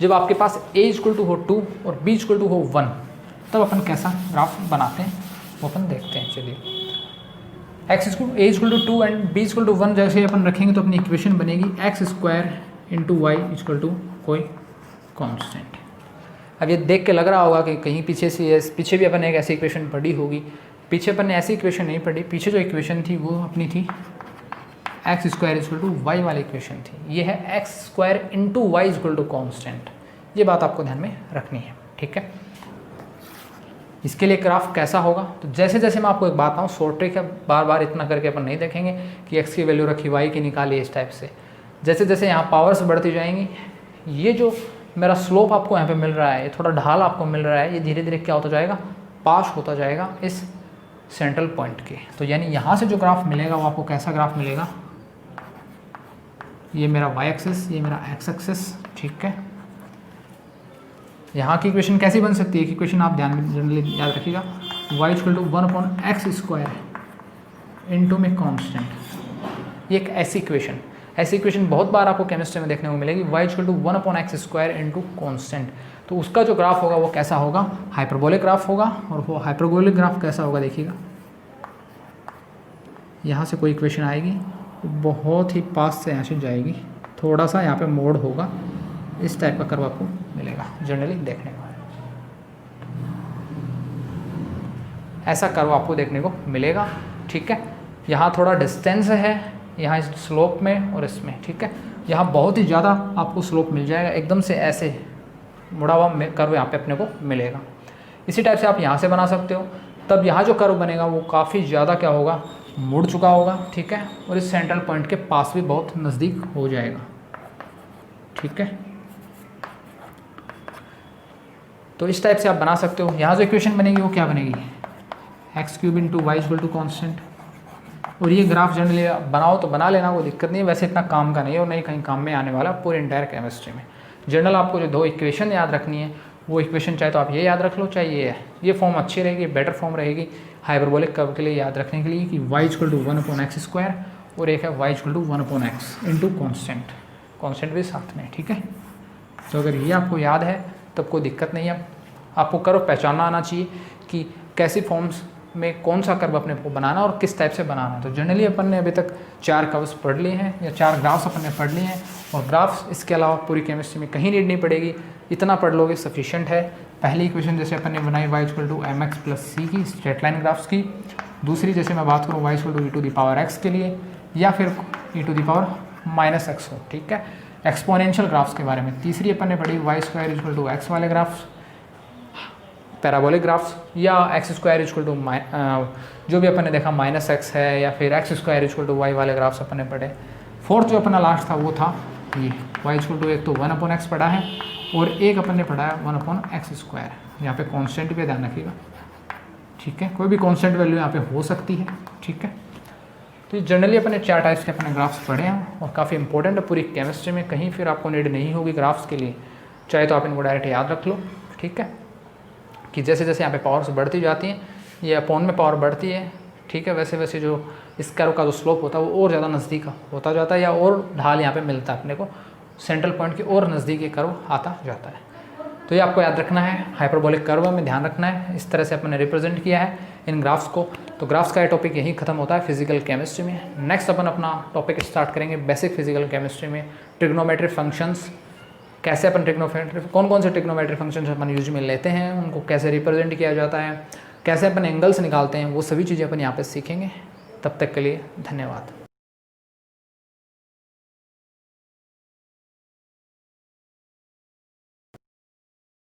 जब आपके पास a इक्वल टू हो 2 और b इक्वल टू हो 1, तब अपन कैसा ग्राफ बनाते हैं वो अपन देखते हैं। चलिए, x equal a equal to 2 and b equal to 1 जैसे अपन रखेंगे तो अपनी इक्वेशन बनेगी x square into y equal to कोई कांस्टेंट। अब ये देख के लग रहा होगा कि कहीं पीछे भी अपन ने एक ऐसी इक्वेशन पढ़ी होगी। पीछे अपन ने ऐसी इक्वेशन नहीं पढ़ी, पीछे जो इक्वेशन थी वो अपनी थी x square equal to y वाली इक्वेशन थी। ये है x square into y equal to constant. ये बात आपको ध्यान में रखनी है। ठीक है, इसके लिए ग्राफ कैसा होगा, तो जैसे जैसे मैं आपको एक बात बताऊँ, शॉर्ट ट्रिक है, बार बार इतना करके अपन नहीं देखेंगे कि एक्स की वैल्यू रखी वाई की निकाली इस टाइप से। जैसे जैसे यहाँ पावर्स बढ़ती जाएंगी, ये जो मेरा स्लोप आपको यहाँ पे मिल रहा है, ये थोड़ा ढाल आपको मिल रहा है, ये धीरे धीरे क्या होता जाएगा, पास होता जाएगा इस सेंट्रल पॉइंट के। तो यानी यहाँ से जो ग्राफ मिलेगा वो आपको कैसा ग्राफ मिलेगा, ये मेरा वाई एक्सिस, ये मेरा एक्स एक्सिस। ठीक है, यहाँ की इक्वेशन कैसी बन सकती है कि इक्वेशन आप ध्यान में जनरली याद रखिएगा, y equal to 1 upon x square into में कॉन्स्टेंट। ये एक ऐसी इक्वेशन बहुत बार आपको केमिस्ट्री में देखने को मिलेगी, y equal to 1 upon x square into constant. तो उसका जो ग्राफ होगा वो कैसा होगा, हाइपरबोलिक ग्राफ होगा। और वो हाइपरबोलिक ग्राफ कैसा होगा देखिएगा, यहाँ से कोई इक्वेशन आएगी, बहुत ही पास से यहाँ से जाएगी, थोड़ा सा यहाँ पे मोड़ होगा, इस टाइप का कर्व आपको मिलेगा जनरली देखने को। ऐसा कर्व आपको देखने को मिलेगा। ठीक है, यहाँ थोड़ा डिस्टेंस है, यहाँ इस स्लोप में और इसमें। ठीक है, यहाँ बहुत ही ज़्यादा आपको स्लोप मिल जाएगा, एकदम से ऐसे मुड़ा हुआ कर्व यहाँ पे अपने को मिलेगा। इसी टाइप से आप यहाँ से बना सकते हो, तब यहाँ जो कर्व बनेगा वो काफ़ी ज़्यादा क्या होगा, मुड़ चुका होगा। ठीक है, और इस सेंट्रल पॉइंट के पास भी बहुत नज़दीक हो जाएगा। ठीक है, तो इस टाइप से आप बना सकते हो। यहाँ जो इक्वेशन बनेगी वो क्या बनेगी, x cube into y equal to constant. और ये ग्राफ जनरली बनाओ तो बना लेना, कोई दिक्कत नहीं है, वैसे इतना काम का नहीं है और नहीं कहीं काम में आने वाला पूरे इंटायर केमिस्ट्री में। जनरल आपको जो 2 इक्वेशन याद रखनी है, वो इक्वेशन चाहे तो आप ये याद रख लो, चाहे ये फॉर्म अच्छी रहेगी, बेटर फॉर्म रहेगी हाइपरबोलिक कर्व के लिए याद रखने के लिए, कि y equal to 1 upon x square, और एक है y equal to 1 upon x into constant भी साथ में। ठीक है, तो अगर ये आपको याद है तब कोई दिक्कत नहीं है। आपको कर्व पहचानना आना चाहिए कि कैसी फॉर्म्स में कौन सा कर्व अपने को बनाना और किस टाइप से बनाना है। तो जनरली अपन ने अभी तक 4 कर्व्स पढ़ लिए हैं, या 4 ग्राफ्स अपन ने पढ़ लिए हैं, और ग्राफ्स इसके अलावा पूरी केमिस्ट्री में कहीं नीड नहीं पड़ेगी, इतना पढ़ लोगे सफिशिएंट है। पहली इक्वेशन जैसे अपन ने बनाई Y equal to M X plus C की, स्ट्रेट लाइन ग्राफ्स की। दूसरी जैसे मैं बात करूँ Y equal to E to the power X के लिए, या फिर E to the power minus X हो। ठीक है, एक्सपोनेंशियल ग्राफ्स के बारे में। तीसरी अपन ने पढ़ी y square equal to x वाले ग्राफ्स, पैराबोलिक ग्राफ्स, या एक्स स्क्वायर इक्वल टू जो भी अपन ने देखा माइनस एक्स है, या फिर x square equal to y वाले ग्राफ्स अपन ने पढ़े। फोर्थ जो अपना लास्ट था वो था ये वाई इक्वल टू, एक तो 1 अपॉन एक्स पढ़ा है, और एक अपन ने पढ़ा है 1 अपॉन एक्स स्क्वायर। यहाँ पे कांस्टेंट पे ध्यान रखिएगा। ठीक है, कोई भी कांस्टेंट वैल्यू यहाँ पे हो सकती है। ठीक है, तो जनरली अपन ने 4 टाइप्स के अपने ग्राफ्स पढ़े हैं, और काफ़ी इंपॉर्टेंट है पूरी केमिस्ट्री में, कहीं फिर आपको नीड नहीं होगी ग्राफ्स के लिए, चाहे तो आप इनको डायरेक्ट याद रख लो। ठीक है, कि जैसे जैसे यहाँ पे पावर्स बढ़ती जाती हैं, ये अपॉन में पावर बढ़ती है। ठीक है, वैसे वैसे जो इस कर्व का जो स्लोप होता है वो और ज़्यादा नज़दीक होता जाता है, या और ढाल यहाँ पे मिलता है अपने को, सेंट्रल पॉइंट के और नज़दीक ये कर्व आता जाता है। तो ये आपको याद रखना है, हाइपरबोलिक कर्व में ध्यान रखना है। इस तरह से अपन ने रिप्रेजेंट किया है इन ग्राफ्स को। तो ग्राफ्स का ये टॉपिक यहीं खत्म होता है फिजिकल केमिस्ट्री में। नेक्स्ट अपन अपना टॉपिक स्टार्ट करेंगे बेसिक फिजिकल केमिस्ट्री में, ट्रिग्नोमेट्री फंक्शंस। कैसे अपन ट्रिग्नोमेट्री, कौन कौन से ट्रिग्नोमेट्री फंक्शंस अपन यूज में लेते हैं, उनको कैसे रिप्रेजेंट किया जाता है, कैसे अपन एंगल्स निकालते हैं, वो सभी चीज़ें अपन यहाँ पे सीखेंगे। तब तक के लिए धन्यवाद।